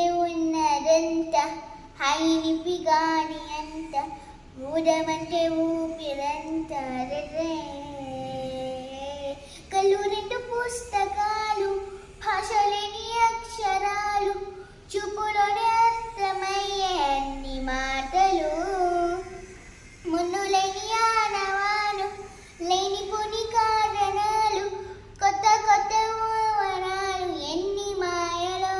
నీకే ఉన్నదంత హైనిపి గాని అంత ఊదమంటే ఊపిరంత కళ్ళు రెండు పుస్తకాలు భాషలేని అక్షరాలు చూపులోనే అర్థమయ్యే అన్ని మాటలు మున్నులేని ఆనవాలు లేని పుని కారణాలు కొత్త కొత్త వరాలు ఎన్ని మాయలో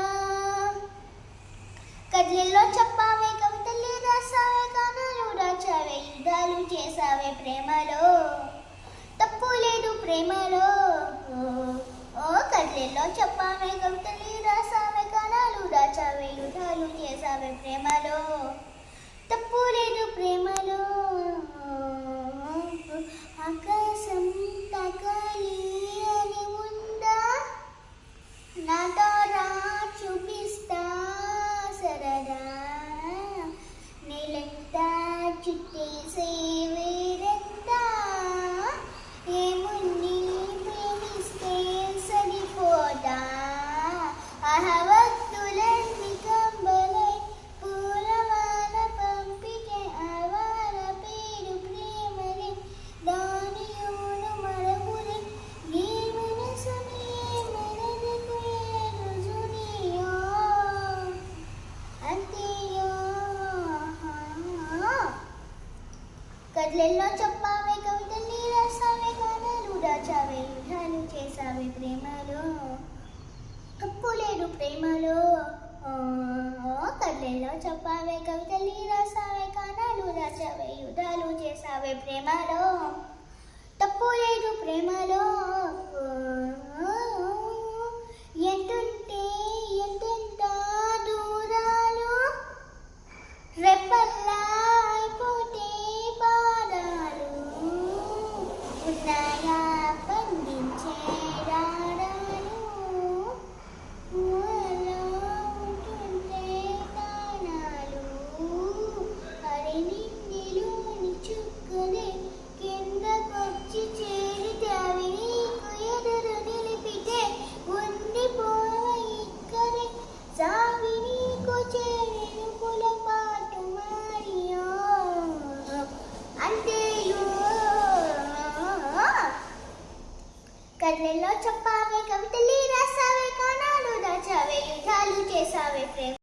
కథల్లో చెప్పావే కవితల్లి రాసావే గానాలు రాచావే యుద్ధాలు చేసావే ప్రేమలో తప్పు లేదు ప్రేమలో కథల్లో చెప్పావే కవితల్లి రాసావే గానాలు రాచావే యుద్ధాలు చేసావే ప్రేమలో తప్పు లేదు ప్రేమలో ఆకాశం తగాలి అని ఉందా నాతో రా చూపిస్తా సరదా నీలంతా చుట్టేసే వేరంతా ఏముంది ప్రేమిస్తే సరిపోదా భక్తులన్నీ కంబలై పూలవాన పంపితే ఆవాల పేరు ప్రేమలే దాని యోను మరపులే ఏ మనసుని మనదకు ఏ రుజునియో అంతేయో కథలెల్లో చెప్పావే కవితల్ని రాసావే గానాలు రాచావే యుద్ధాలు చేసావే ప్రేమలో తప్పు లేదు ప్రేమలో కథలెల్లో చెప్పావే కవితల్ని రాసావే గానాలు రాచావే యుద్ధాలు చేసావే ప్రేమలో తప్పు లేదు ప్రేమలో